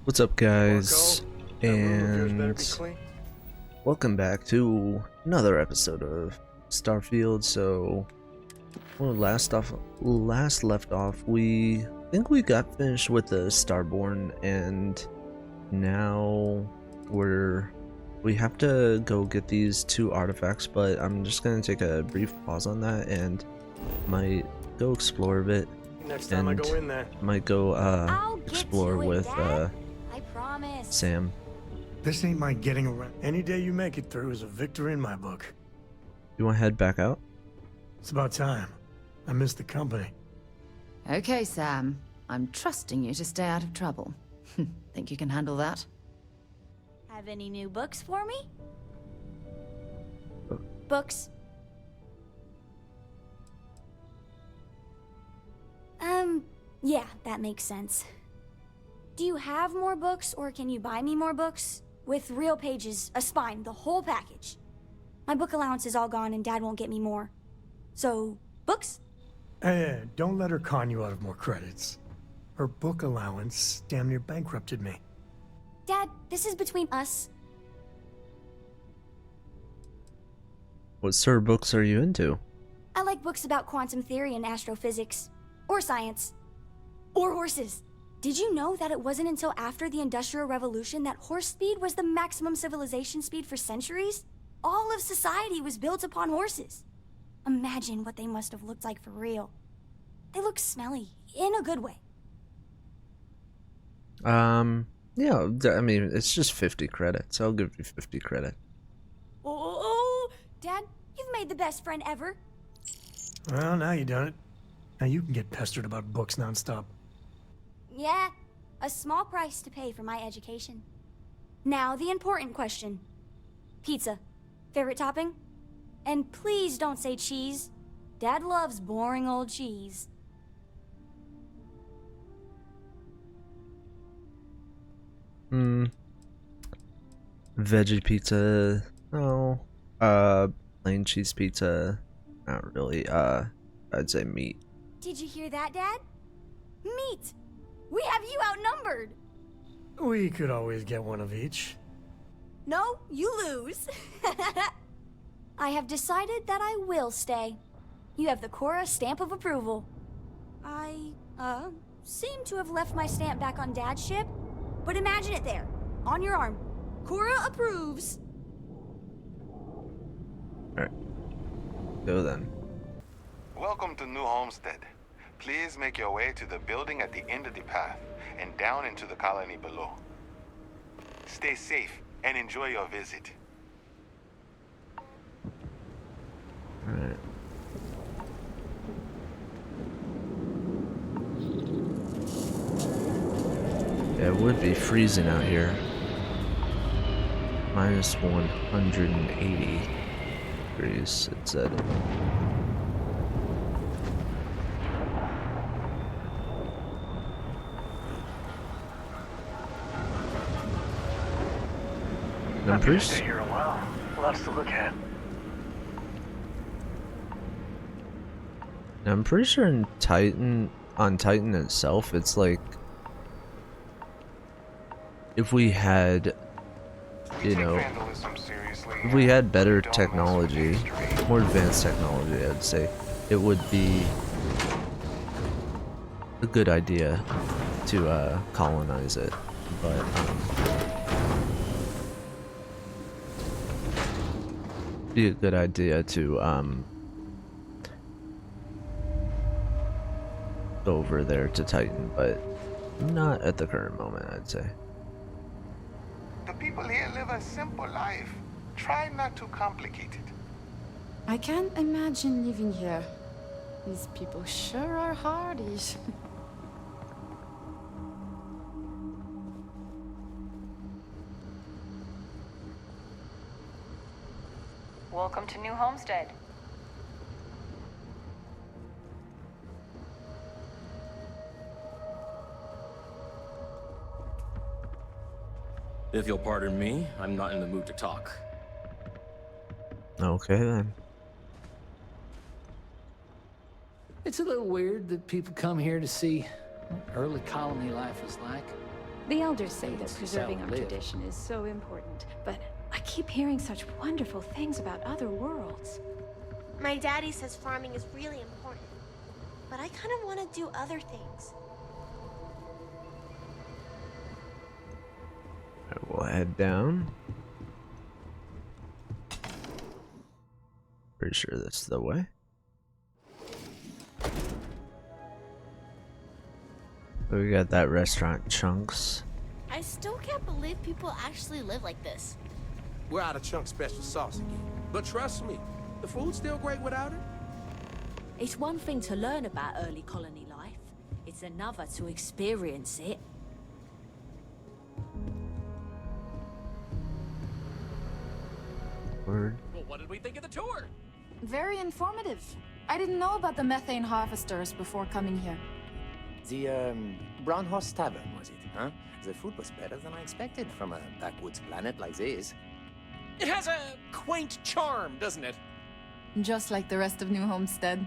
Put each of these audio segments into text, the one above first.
What's up, guys, Marco, that room of yours better be and clean. welcome back to another episode of Starfield. So, when last left off, we think we got finished with the Starborn, and now we have to go get these two artifacts. But I'm just gonna take a brief pause on that and might go explore a bit. Next time I And go in there. might go I'll get explore to it, with Dad. I promise. Sam. This ain't my getting around. Any day you make it through is a victory in my book. You want to head back out? It's about time. I miss the company. Okay, Sam. I'm trusting you to stay out of trouble. Think you can handle that? Have any new books for me? Books. Yeah, that makes sense. Do you have more books, or can you buy me more books? With real pages, a spine, the whole package. My book allowance is all gone and Dad won't get me more. So, books? Hey, don't let her con you out of more credits. Her book allowance damn near bankrupted me. Dad, this is between us. What sort of books are you into? I like books about quantum theory and astrophysics. Or science. Or horses. Did you know that it wasn't until after the Industrial Revolution that horse speed was the maximum civilization speed for centuries? All of society was built upon horses. Imagine what they must have looked like for real. They look smelly, in a good way. Yeah, I mean, it's just 50 credits. I'll give you 50 credit. Oh, Dad, you've made the best friend ever. Well, now you done it. Now you can get pestered about books nonstop. Yeah, a small price to pay for my education. Now, the important question. Pizza. Favorite topping? And please don't say cheese. Dad loves boring old cheese. Veggie pizza, no. Plain cheese pizza, not really. I'd say meat. Did you hear that, Dad? Meat! We have you outnumbered! We could always get one of each. No, you lose. I have decided that I will stay. You have the Cora stamp of approval. I, seem to have left my stamp back on Dad's ship, but imagine it there, on your arm. Cora approves. Alright. Go then. Welcome to New Homestead. Please make your way to the building at the end of the path and down into the colony below. Stay safe and enjoy your visit. Alright. Yeah, it would be freezing out here. Minus 180 degrees, it said. I'm pretty Stay here a while. Lots to look at. I'm pretty sure in Titan itself, it's like if we had, you know, if we had better technology, more advanced technology, I'd say, it would be a good idea to colonize it, but be a good idea to go over there to Titan, but not at the current moment, I'd say. The people here live a simple life. Try not to complicate it. I can't imagine living here. These people sure are hardies. Welcome to New Homestead. If you'll pardon me, I'm not in the mood to talk. Okay then. It's a little weird that people come here to see what early colony life was like. The elders say that preserving our tradition is so important, but I keep hearing such wonderful things about other worlds. My daddy says farming is really important, but I kind of want to do other things. Alright, we'll head down. Pretty sure that's the way. We got that restaurant, Chunks. I still can't believe people actually live like this. We're out of Chunk special sauce again. But trust me, the food's still great without it. It's one thing to learn about early colony life. It's another to experience it. Word. Well, what did we think of the tour? Very informative. I didn't know about the methane harvesters before coming here. The, Brown Horse Tavern, was it, huh? The food was better than I expected from a backwoods planet like this. It has a quaint charm, doesn't it? Just like the rest of New Homestead.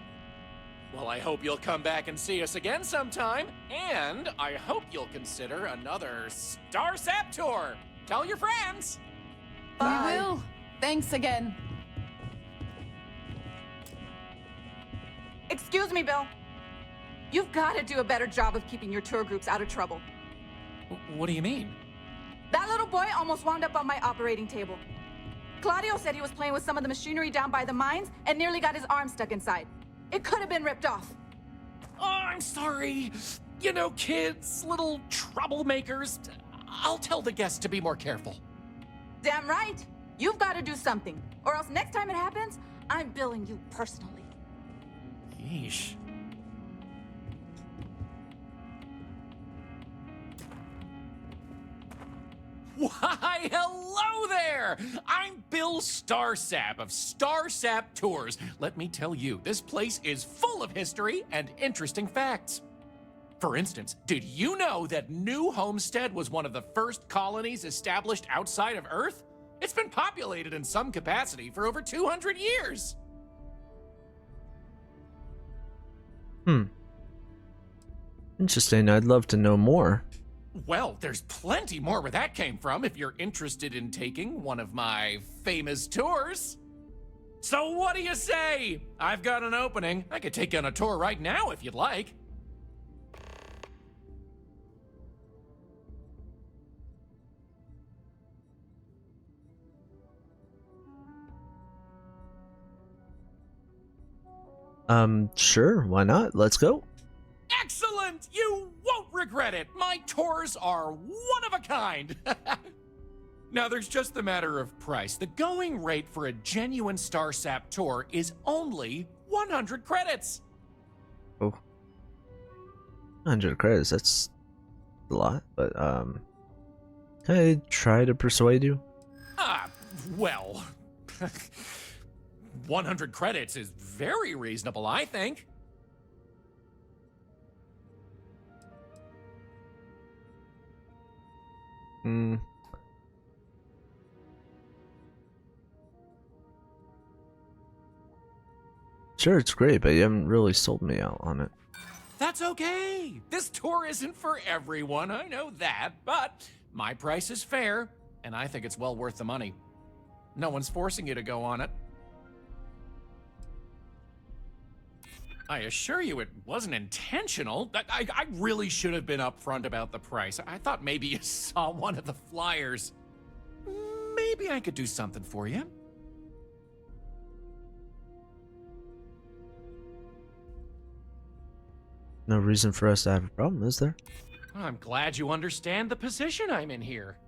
Well, I hope you'll come back and see us again sometime. And I hope you'll consider another Starsap tour. Tell your friends. Bye. We will. Thanks again. Excuse me, Bill. You've got to do a better job of keeping your tour groups out of trouble. What do you mean? That little boy almost wound up on my operating table. Claudio said he was playing with some of the machinery down by the mines and nearly got his arm stuck inside. It could have been ripped off. Oh, I'm sorry. You know, kids, little troublemakers. I'll tell the guests to be more careful. Damn right. You've got to do something, or else next time it happens, I'm billing you personally. Yeesh. Why, hello there! I'm Bill Starsap of Starsap Tours. Let me tell you, this place is full of history and interesting facts. For instance, did you know that New Homestead was one of the first colonies established outside of Earth? It's been populated in some capacity for over 200 years. Interesting. I'd love to know more. Well, there's plenty more where that came from if you're interested in taking one of my famous tours. So what do you say? I've got an opening. I could take you on a tour right now if you'd like. Sure, why not? Let's go. Excellent! You won't regret it. My tours are one of a kind. Now, there's just the matter of price. The going rate for a genuine Starsap tour is only 100 credits. Oh. 100 credits, that's a lot, but, can I try to persuade you? Well, 100 credits is very reasonable, I think. Sure, it's great, but you haven't really sold me out on it. That's okay. This tour isn't for everyone, I know that, but my price is fair, and I think it's well worth the money. No one's forcing you to go on it. I assure you it wasn't intentional. I really should have been upfront about the price. I thought maybe you saw one of the flyers. Maybe I could do something for you. No reason for us to have a problem, is there? I'm glad you understand the position I'm in here.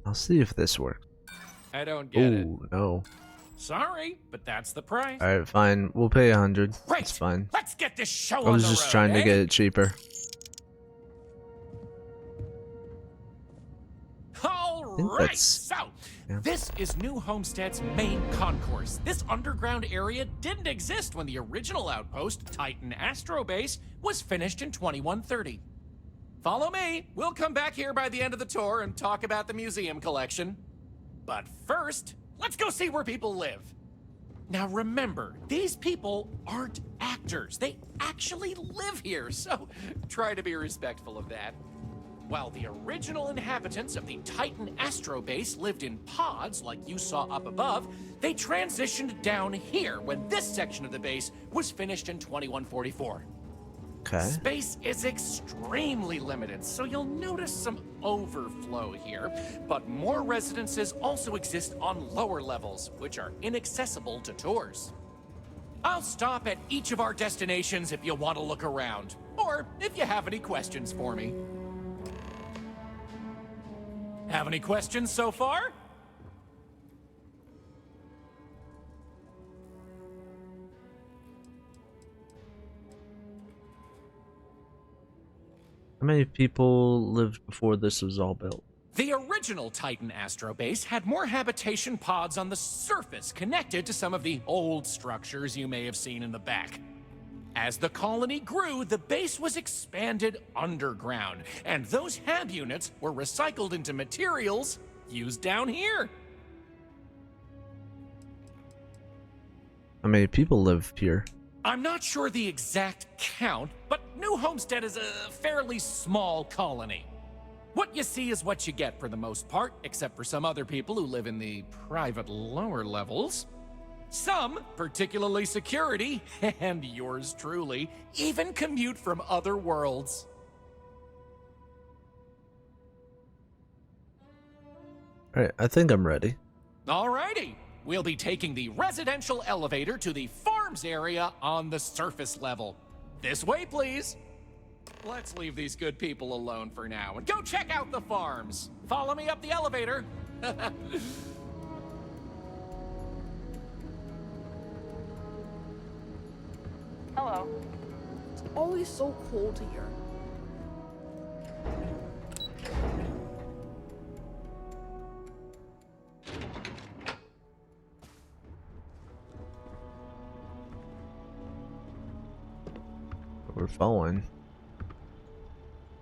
I'll see if this works. I don't get it. Ooh, no. Sorry, but that's the price. Alright, fine. We'll pay 100. Great. It's fine. Let's get this show I was on the just road, trying to eh? get it cheaper. All think Right, that's... so yeah. this is New Homestead's main concourse. This underground area didn't exist when the original outpost, Titan Astro Base, was finished in 2130. Follow me. We'll come back here by the end of the tour and talk about the museum collection. But first, let's go see where people live. Now remember, these people aren't actors. They actually live here, so try to be respectful of that. While the original inhabitants of the Titan Astro Base lived in pods like you saw up above, they transitioned down here when this section of the base was finished in 2144. Okay. Space is extremely limited, so you'll notice some overflow here, but more residences also exist on lower levels, which are inaccessible to tours. I'll stop at each of our destinations if you want to look around, or if you have any questions for me. Have any questions so far? How many people lived before this was all built? The original Titan Astro Base had more habitation pods on the surface connected to some of the old structures you may have seen in the back. As the colony grew, the base was expanded underground, and those hab units were recycled into materials used down here. How many people live here? I'm not sure the exact count, but New Homestead is a fairly small colony. What you see is what you get for the most part, except for some other people who live in the private lower levels. Some, particularly security, and yours truly, even commute from other worlds. Alright, I think I'm ready. Alrighty. We'll be taking the residential elevator to the farms area on the surface level. This way, please. Let's leave these good people alone for now and go check out the farms. Follow me up the elevator. Hello. It's always so cold here. We're following.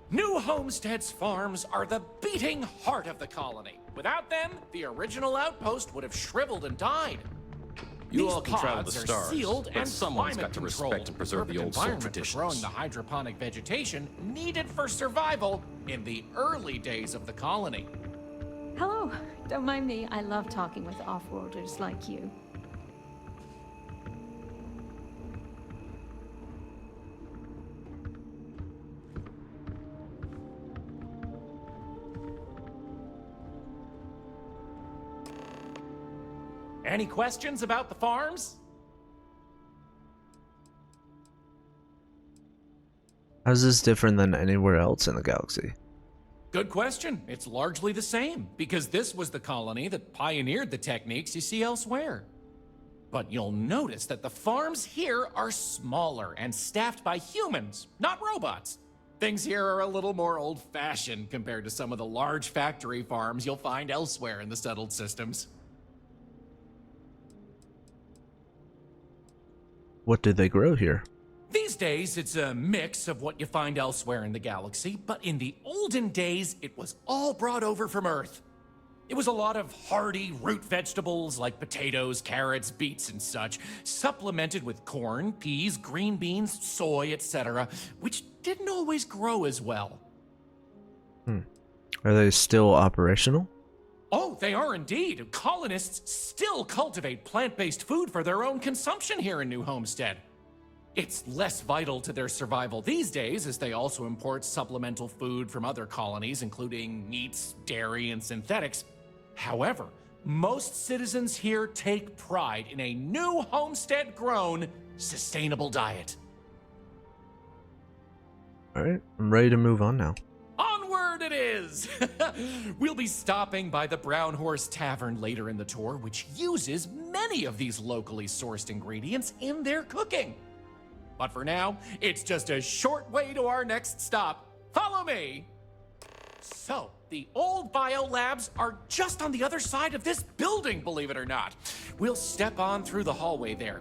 New Homestead's farms are the beating heart of the colony. Without them, the original outpost would have shriveled and died. You These all can travel the pods are stars, sealed but and someone's got to climate-controlled. respect and preserve the Perfect old soul environment for growing traditions. the hydroponic vegetation needed for survival in the early days of the colony. Hello. Don't mind me. I love talking with off-worlders like you. Any questions about the farms? How's this different than anywhere else in the galaxy? Good question. It's largely the same, because this was the colony that pioneered the techniques you see elsewhere. But you'll notice that the farms here are smaller and staffed by humans, not robots. Things here are a little more old-fashioned compared to some of the large factory farms you'll find elsewhere in the settled systems. What do they grow here? These days, it's a mix of what you find elsewhere in the galaxy, but in the olden days, it was all brought over from Earth. It was a lot of hardy root vegetables like potatoes, carrots, beets, and such, supplemented with corn, peas, green beans, soy, etc., which didn't always grow as well. Are they still operational? Oh, they are indeed. Colonists still cultivate plant-based food for their own consumption here in New Homestead. It's less vital to their survival these days, as they also import supplemental food from other colonies, including meats, dairy, and synthetics. However, most citizens here take pride in a New Homestead-grown, sustainable diet. Alright, I'm ready to move on now. Onward it is! We'll be stopping by the Brown Horse Tavern later in the tour, which uses many of these locally sourced ingredients in their cooking. But for now, it's just a short way to our next stop. Follow me! So, the old biolabs are just on the other side of this building, believe it or not. We'll step on through the hallway there.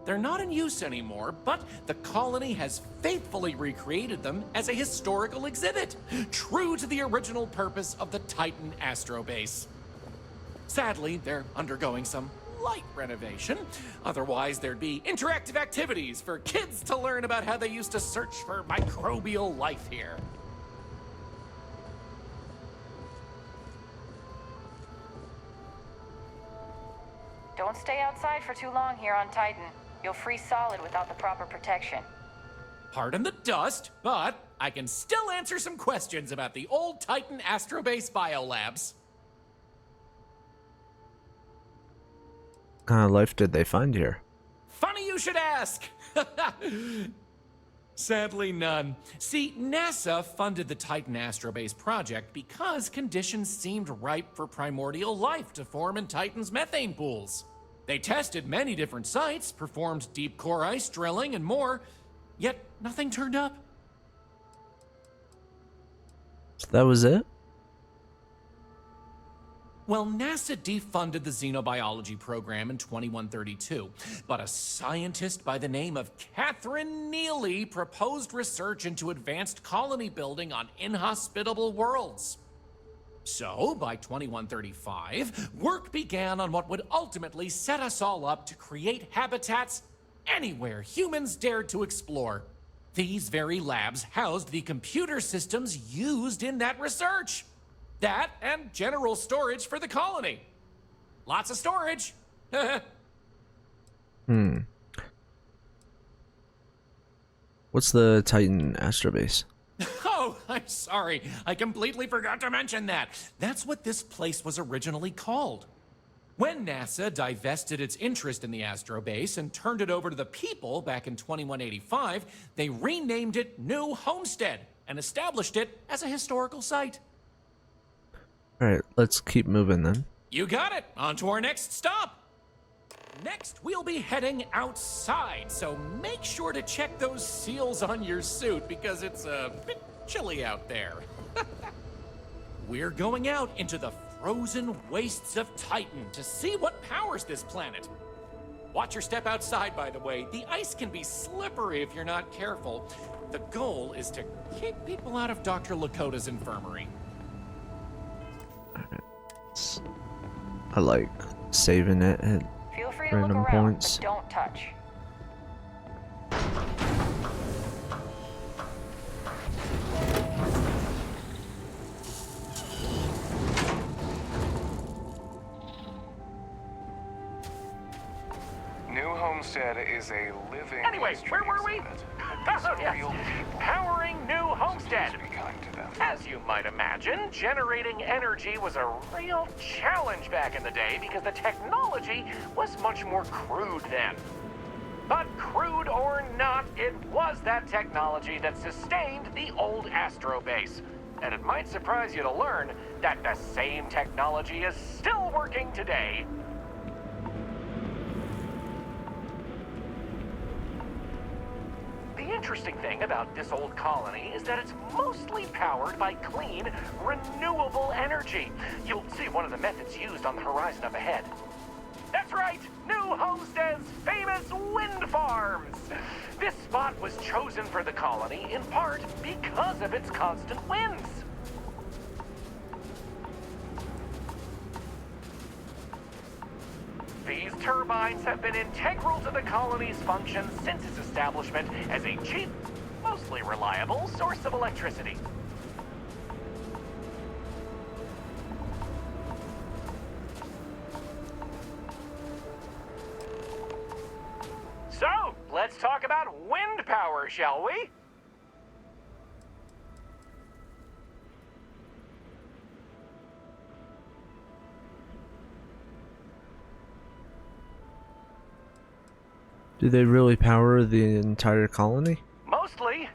They're not in use anymore, but the colony has faithfully recreated them as a historical exhibit, true to the original purpose of the Titan Astrobase. Sadly, they're undergoing some light renovation. Otherwise, there'd be interactive activities for kids to learn about how they used to search for microbial life here. Don't stay outside for too long here on Titan. You'll freeze solid without the proper protection. Pardon the dust, but I can still answer some questions about the old Titan Astrobase biolabs. What kind of life did they find here? Funny you should ask! Sadly, none. See, NASA funded the Titan Astrobase project because conditions seemed ripe for primordial life to form in Titan's methane pools. They tested many different sites, performed deep core ice drilling, and more, yet nothing turned up. So that was it? Well, NASA defunded the xenobiology program in 2132, but a scientist by the name of Catherine Neely proposed research into advanced colony building on inhospitable worlds. So, by 2135, work began on what would ultimately set us all up to create habitats anywhere humans dared to explore. These very labs housed the computer systems used in that research. That and general storage for the colony. Lots of storage. What's the Titan Astrobase? Oh, I'm sorry. I completely forgot to mention that. That's what this place was originally called. When NASA divested its interest in the Astrobase and turned it over to the people back in 2185, they renamed it New Homestead and established it as a historical site. Alright, let's keep moving then. You got it. On to our next stop. Next, we'll be heading outside, so make sure to check those seals on your suit because it's a bit chilly out there. We're going out into the frozen wastes of Titan to see what powers this planet. Watch your step outside, by the way. The ice can be slippery if you're not careful. The goal is to keep people out of Dr. Lakota's infirmary. I like saving it at Feel free to random look around, points. but don't touch. New Homestead is a living Anyway, where were we? exhibit. Oh, yes. Real people. Powering New Homestead. Be kind to them. As you might imagine, generating energy was a real challenge back in the day because the technology was much more crude then. But crude or not, it was that technology that sustained the old Astrobase. And it might surprise you to learn that the same technology is still working today. The interesting thing about this old colony is that it's mostly powered by clean, renewable energy. You'll see one of the methods used on the horizon up ahead. That's right, New Homestead's famous wind farms. This spot was chosen for the colony in part because of its constant winds. These turbines have been integral to the colony's function since its establishment as a cheap, mostly reliable source of electricity. So, let's talk about wind power, shall we? Do they really power the entire colony? Mostly.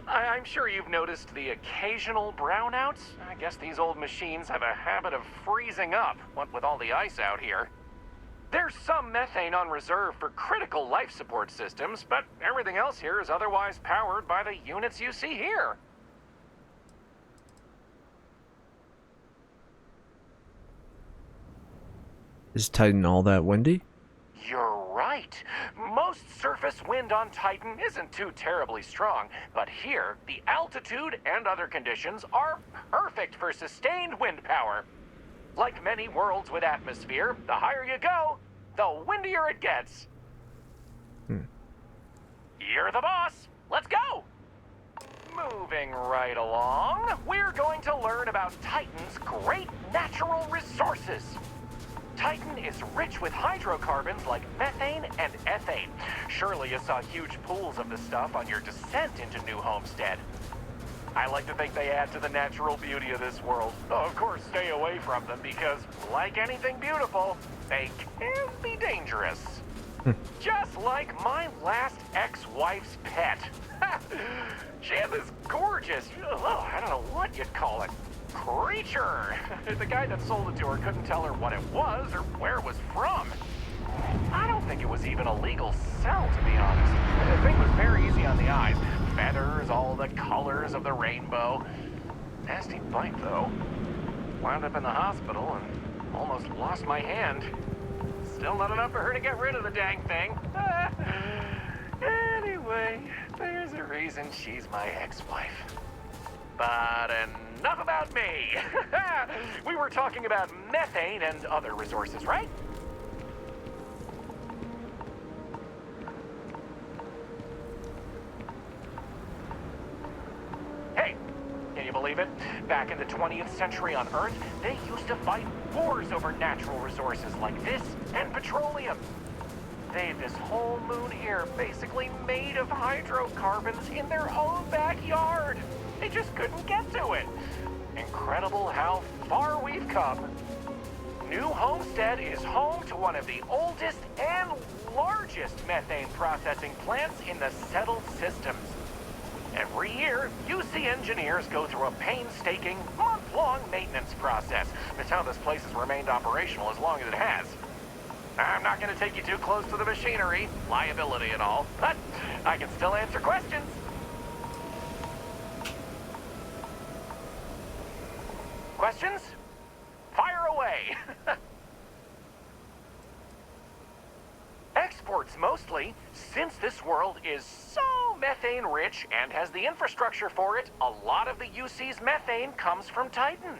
I'm sure you've noticed the occasional brownouts. I guess these old machines have a habit of freezing up, what with all the ice out here. There's some methane on reserve for critical life support systems, but everything else here is otherwise powered by the units you see here. Is Titan all that windy? You're right. Most surface wind on Titan isn't too terribly strong, but here, the altitude and other conditions are perfect for sustained wind power. Like many worlds with atmosphere, the higher you go, the windier it gets. You're the boss. Let's go! Moving right along, we're going to learn about Titan's great natural resources. Titan is rich with hydrocarbons like methane and ethane. Surely you saw huge pools of the stuff on your descent into New Homestead. I like to think they add to the natural beauty of this world. Though of course, stay away from them because, like anything beautiful, they can be dangerous. Just like my last ex-wife's pet. She had this gorgeous, I don't know what you'd call it, creature. The guy that sold it to her couldn't tell her what it was or where it was from. I don't think it was even a legal sell, to be honest. The thing was very easy on the eyes. Feathers, all the colors of the rainbow. Nasty bite, though. Wound up in the hospital and almost lost my hand. Still not enough for her to get rid of the dang thing. Anyway, there's a reason she's my ex-wife. But enough about me. We were talking about methane and other resources, right? Hey, can you believe it? Back in the 20th century on Earth, they used to fight wars over natural resources like this and petroleum. They had this whole moon here basically made of hydrocarbons in their own backyard. They just couldn't get to it. Incredible how far we've come. New Homestead is home to one of the oldest and largest methane processing plants in the settled systems. Every year, UC engineers go through a painstaking, month-long maintenance process. That's how this place has remained operational as long as it has. I'm not going to take you too close to the machinery, liability and all, but I can still answer questions. Questions? Fire away! Exports mostly, since this world is so methane rich and has the infrastructure for it, a lot of the UC's methane comes from Titan.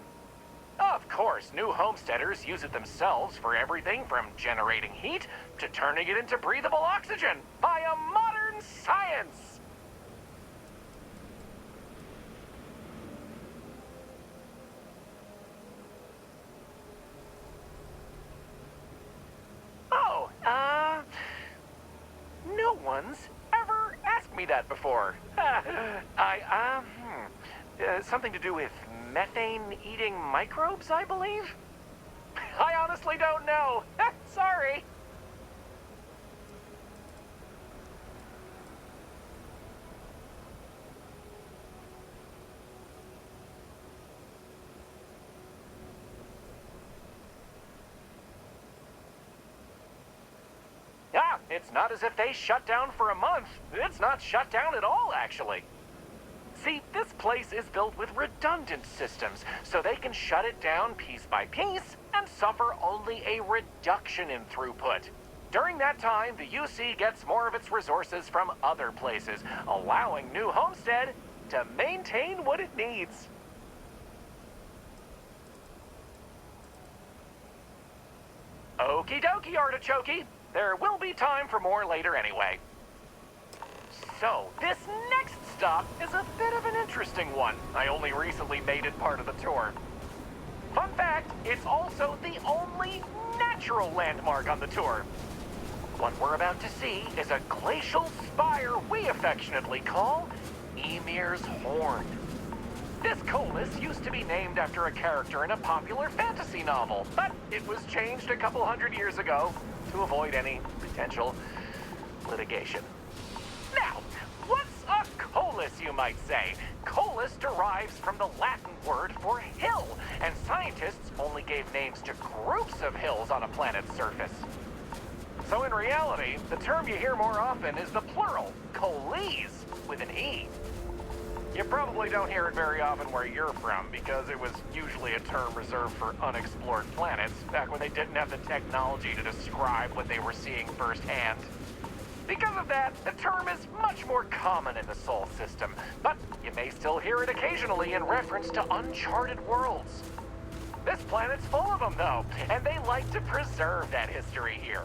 Of course, new homesteaders use it themselves for everything from generating heat to turning it into breathable oxygen by a modern science. Oh, no one's ever asked me that before. Something to do with methane-eating microbes, I believe? I honestly don't know. Sorry. Ah, it's not as if they shut down for a month. It's not shut down at all, actually. See, this place is built with redundant systems, so they can shut it down piece by piece and suffer only a reduction in throughput. During that time, the UC gets more of its resources from other places, allowing New Homestead to maintain what it needs. Okie dokie, artichokey. There will be time for more later anyway. So, this next stop is a bit of an interesting one. I only recently made it part of the tour. Fun fact, it's also the only natural landmark on the tour. What we're about to see is a glacial spire we affectionately call Emir's Horn. This colus used to be named after a character in a popular fantasy novel, but it was changed a couple hundred years ago to avoid any potential litigation. Now, what's a colus, you might say? Colus derives from the Latin word for hill, and scientists only gave names to groups of hills on a planet's surface. So in reality, the term you hear more often is the plural, coles, with an E. You probably don't hear it very often where you're from, because it was usually a term reserved for unexplored planets, back when they didn't have the technology to describe what they were seeing firsthand. Because of that, the term is much more common in the Sol system, but you may still hear it occasionally in reference to uncharted worlds. This planet's full of them, though, and they like to preserve that history here.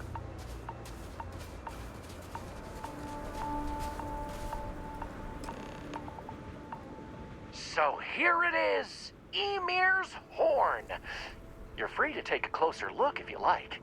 So here it is, Ymir's Horn. You're free to take a closer look if you like.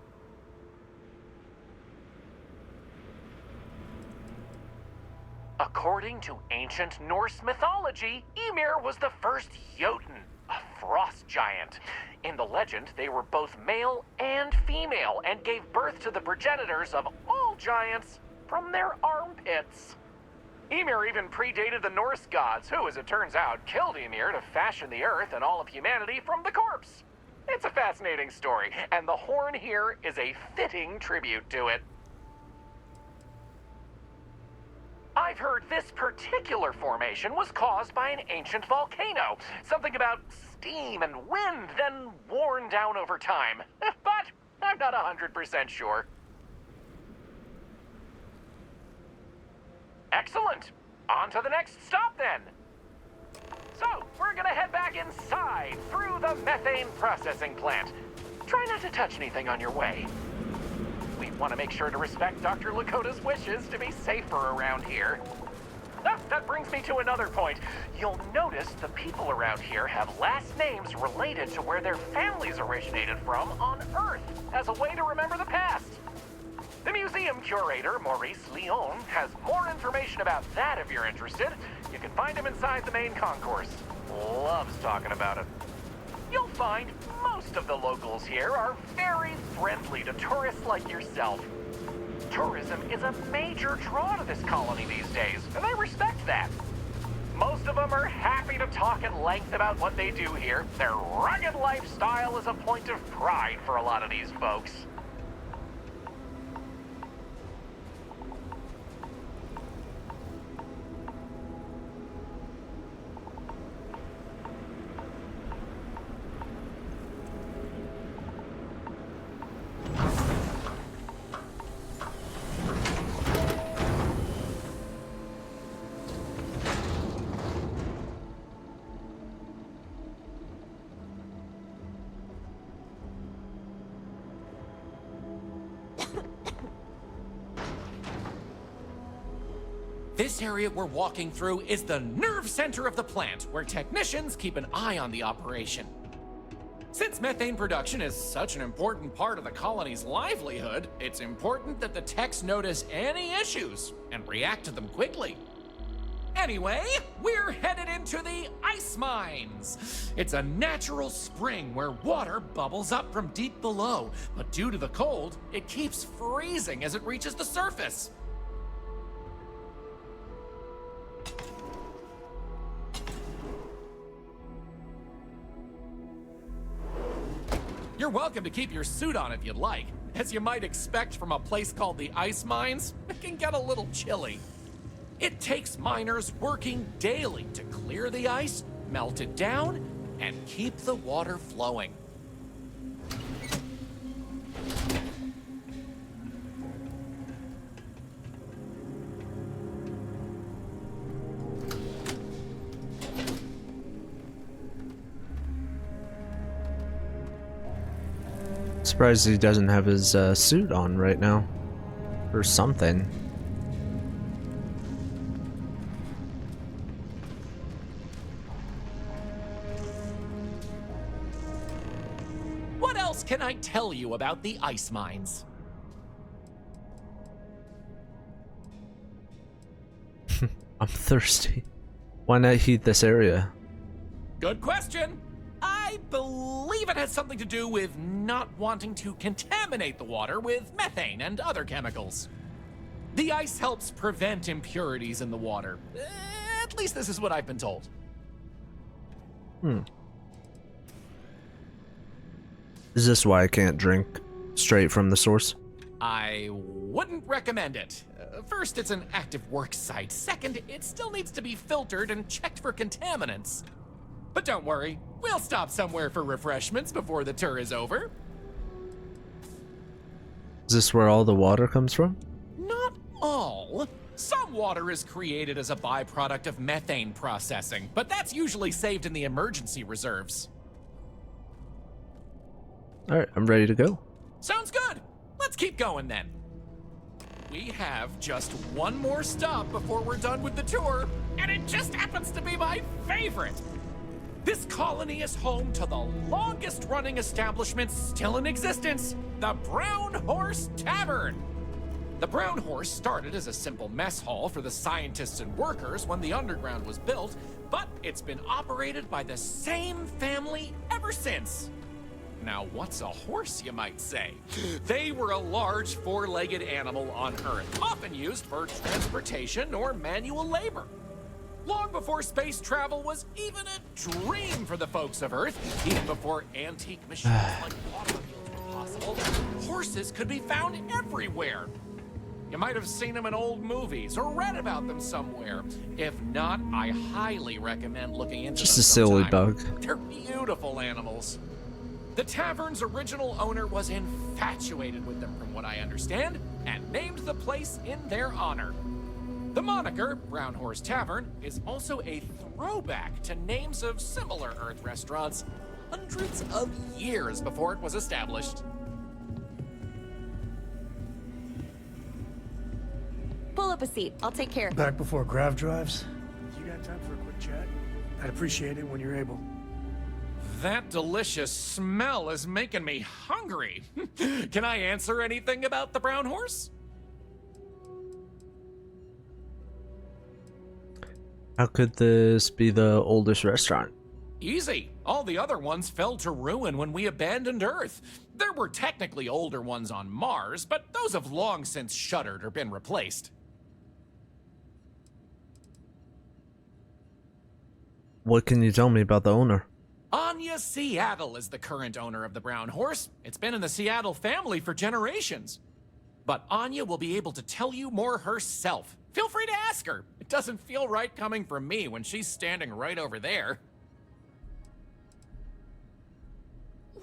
According to ancient Norse mythology, Ymir was the first Jotun, a frost giant. In the legend, they were both male and female and gave birth to the progenitors of all giants from their armpits. Ymir even predated the Norse gods, who, as it turns out, killed Ymir to fashion the earth and all of humanity from the corpse. It's a fascinating story, and the horn here is a fitting tribute to it. I've heard this particular formation was caused by an ancient volcano. Something about steam and wind, then worn down over time. But I'm not 100% sure. Excellent. On to the next stop, then. So, we're gonna head back inside, through the methane processing plant. Try not to touch anything on your way. We want to make sure to respect Dr. Lakota's wishes to be safer around here. Ah, that brings me to another point. You'll notice the people around here have last names related to where their families originated from on Earth, as a way to remember the past. The museum curator, Maurice Leon, has more information about that if you're interested. You can find him inside the main concourse. Loves talking about it. You'll find most of the locals here are very friendly to tourists like yourself. Tourism is a major draw to this colony these days, and they respect that. Most of them are happy to talk at length about what they do here. Their rugged lifestyle is a point of pride for a lot of these folks. This area we're walking through is the nerve center of the plant, where technicians keep an eye on the operation. Since methane production is such an important part of the colony's livelihood, it's important that the techs notice any issues and react to them quickly. Anyway, we're headed into the ice mines. It's a natural spring where water bubbles up from deep below, but due to the cold, it keeps freezing as it reaches the surface. You're welcome to keep your suit on if you'd like. As you might expect from a place called the ice mines, it can get a little chilly. It takes miners working daily to clear the ice, melt it down, and keep the water flowing. Surprised he doesn't have his suit on right now, or something. What else can I tell you about the ice mines? I'm thirsty. Why not heat this area? Good question. I believe it has something to do with not wanting to contaminate the water with methane and other chemicals. The ice helps prevent impurities in the water. At least this is what I've been told. Is this why I can't drink straight from the source? I wouldn't recommend it. First, it's an active work site. Second, it still needs to be filtered and checked for contaminants. But don't worry, we'll stop somewhere for refreshments before the tour is over. Is this where all the water comes from? Not all. Some water is created as a byproduct of methane processing, but that's usually saved in the emergency reserves. Alright, I'm ready to go. Sounds good. Let's keep going then. We have just one more stop before we're done with the tour, and it just happens to be my favorite. This colony is home to the longest running establishment still in existence, the Brown Horse Tavern. The Brown Horse started as a simple mess hall for the scientists and workers when the underground was built, but it's been operated by the same family ever since. Now, what's a horse, you might say? They were a large four-legged animal on Earth, often used for transportation or manual labor. Long before space travel was even a dream for the folks of Earth, even before antique machines like automobiles were possible, horses could be found everywhere. You might have seen them in old movies or read about them somewhere. If not, I highly recommend looking into Just them a silly sometime. bug. They're beautiful animals. The tavern's original owner was infatuated with them, from what I understand, and named the place in their honor. The moniker, Brown Horse Tavern, is also a throwback to names of similar Earth restaurants hundreds of years before it was established. Pull up a seat. I'll take care. Back before Grav drives? You got time for a quick chat? I'd appreciate it when you're able. That delicious smell is making me hungry. Can I answer anything about the Brown Horse? How could this be the oldest restaurant? Easy. All the other ones fell to ruin when we abandoned Earth. There were technically older ones on Mars, but those have long since shuttered or been replaced. What can you tell me about the owner? Anya Seattle is the current owner of the Brown Horse. It's been in the Seattle family for generations. But Anya will be able to tell you more herself. Feel free to ask her. It doesn't feel right coming from me when she's standing right over there.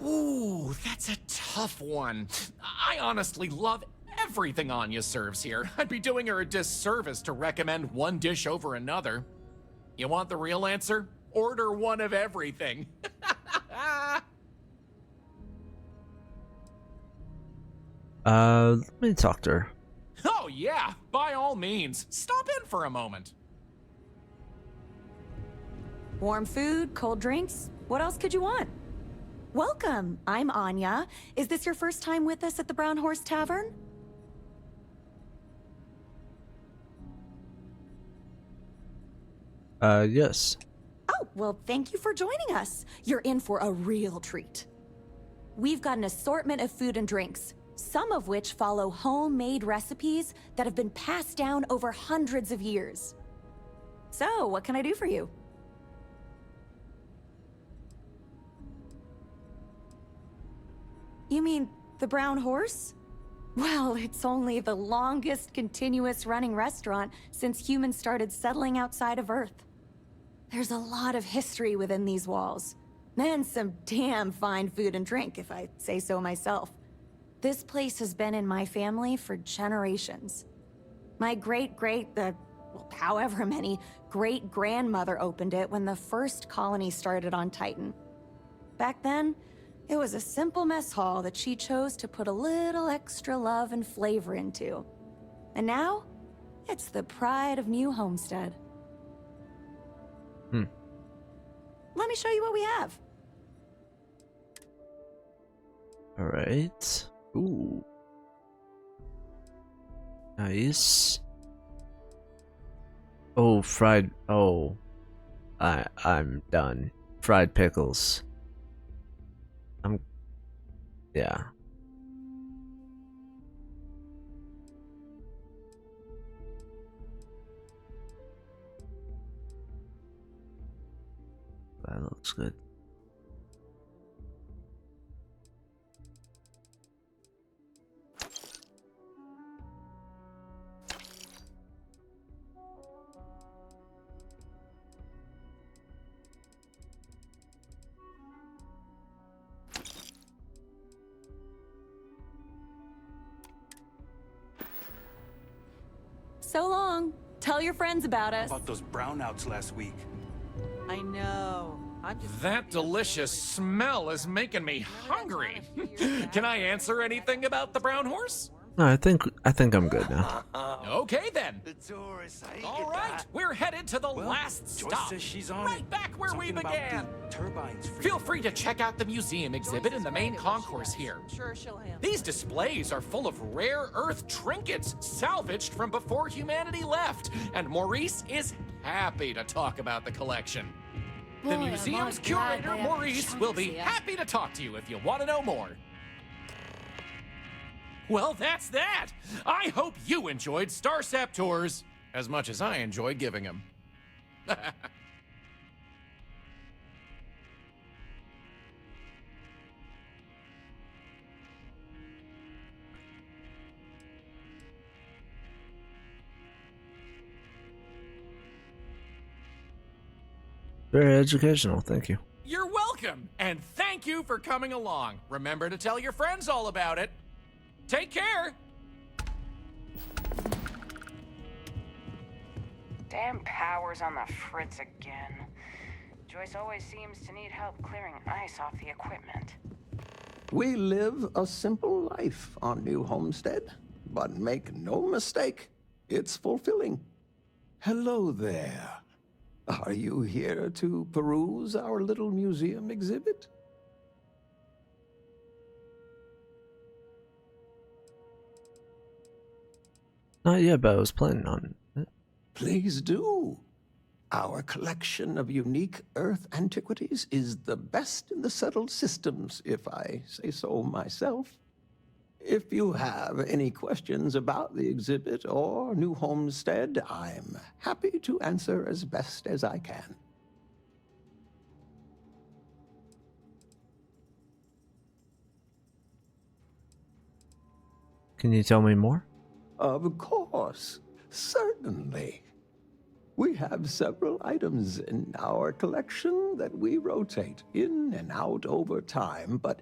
Ooh, that's a tough one. I honestly love everything Anya serves here. I'd be doing her a disservice to recommend one dish over another. You want the real answer? Order one of everything. Let me talk to her. Oh yeah, by all means. Stop in for a moment. Warm food, cold drinks. What else could you want? Welcome. I'm Anya. Is this your first time with us at the Brown Horse Tavern? Yes. Oh, well, thank you for joining us. You're in for a real treat. We've got an assortment of food and drinks, some of which follow homemade recipes that have been passed down over hundreds of years. So, what can I do for you? You mean the Brown Horse? Well, it's only the longest continuous running restaurant since humans started settling outside of Earth. There's a lot of history within these walls, and some damn fine food and drink, if I say so myself. This place has been in my family for generations. My however many, great-grandmother opened it when the first colony started on Titan. Back then, it was a simple mess hall that she chose to put a little extra love and flavor into. And now, it's the pride of New Homestead. Let me show you what we have. Alright. Ooh. Nice. Oh, fried. Oh. I'm done. Fried pickles. Yeah. That looks good. So long. Tell your friends about us. About those brownouts last week. I know. That delicious smell is making me hungry. Can I answer anything about the brown horse? No, I think I'm good now. Okay then. The tourists, All right, we're headed to the last Joyce stop. says she's on right back where we something about began. the turbines. Feel free to check out the museum exhibit in the main concourse here. Sure she'll handle These displays are full of rare earth trinkets salvaged from before humanity left, and Maurice is happy to talk about the collection. Boy, The I'm museum's glad they curator, have a Maurice, will be chance, yeah. happy to talk to you if you want to know more. Well, that's that. I hope you enjoyed Starsap Tours as much as I enjoy giving them. Very educational, thank you. You're welcome, and thank you for coming along. Remember to tell your friends all about it. Take care. Damn power's on the fritz again. Joyce always seems to need help clearing ice off the equipment. We live a simple life on New Homestead, but make no mistake, it's fulfilling. Hello there. Are you here to peruse our little museum exhibit? Not yet, but I was planning on it. Please do. Our collection of unique Earth antiquities is the best in the settled systems, if I say so myself. If you have any questions about the exhibit or New Homestead, I'm happy to answer as best as I can. Can you tell me more? Of course, certainly. We have several items in our collection that we rotate in and out over time, but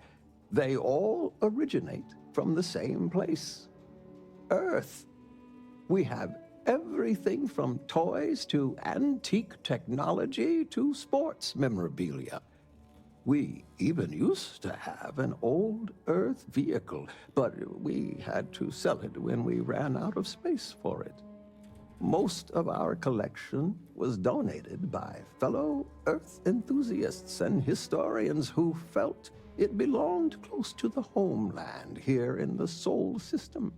they all originate from the same place, Earth. We have everything from toys to antique technology to sports memorabilia. We even used to have an old Earth vehicle, but we had to sell it when we ran out of space for it. Most of our collection was donated by fellow Earth enthusiasts and historians who felt it belonged close to the homeland here in the Sol system.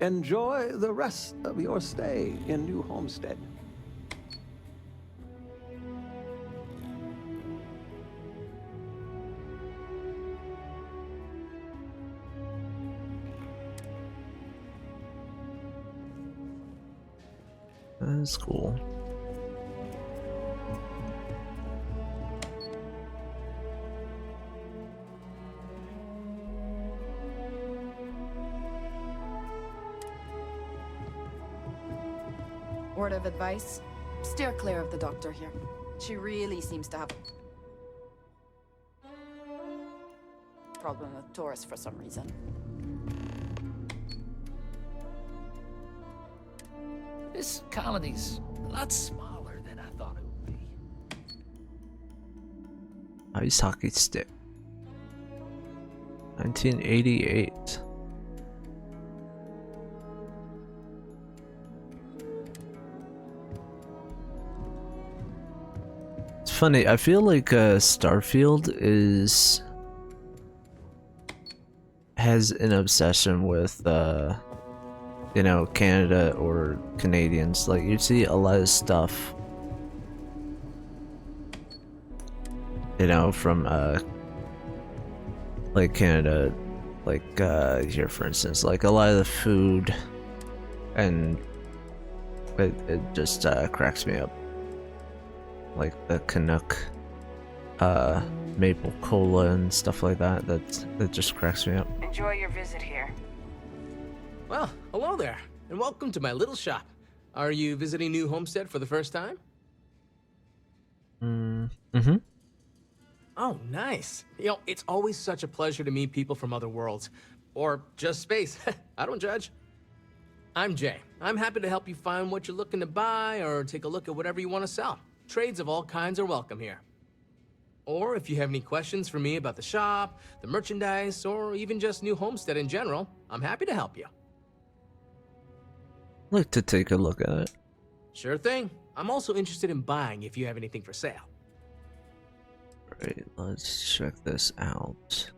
Enjoy the rest of your stay in New Homestead. That's cool. Word of advice? Steer clear of the doctor here. She really seems to have a problem with tourists for some reason. This colony's a lot smaller than I thought it would be. Ice hockey stick. 1988. It's funny, I feel like Starfield has an obsession with you know, Canada or Canadians. Like, you see a lot of stuff, you know, from like Canada, like here for instance, like a lot of the food, and it just cracks me up. Like the Canuck maple cola and stuff like that. That just cracks me up. Enjoy your visit here. Well, hello there, and welcome to my little shop. Are you visiting New Homestead for the first time? Mm-hmm. Oh, nice. You know, it's always such a pleasure to meet people from other worlds. Or just space. I don't judge. I'm Jay. I'm happy to help you find what you're looking to buy or take a look at whatever you want to sell. Trades of all kinds are welcome here. Or if you have any questions for me about the shop, the merchandise, or even just New Homestead in general, I'm happy to help you. I'd like to take a look at it. Sure thing. I'm also interested in buying if you have anything for sale. Right, let's check this out.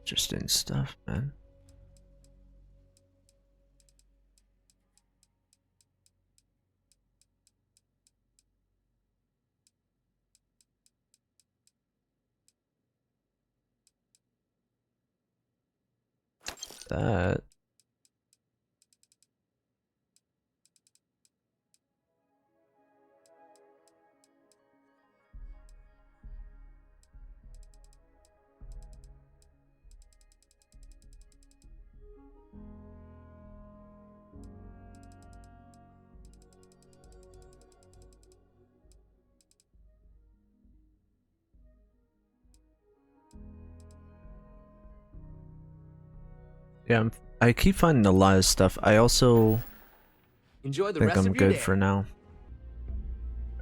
Interesting stuff, man. That. Yeah, I keep finding a lot of stuff. I also Enjoy the think rest I'm of your good day. for now.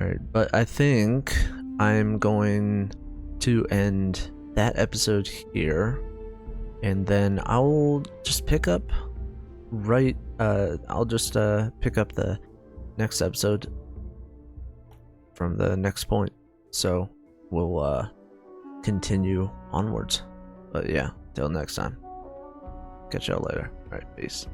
Alright, but I think I'm going to end that episode here, and then I'll just pick up I'll just pick up the next episode from the next point. So we'll continue onwards. But yeah, till next time. Catch y'all later. Alright, peace.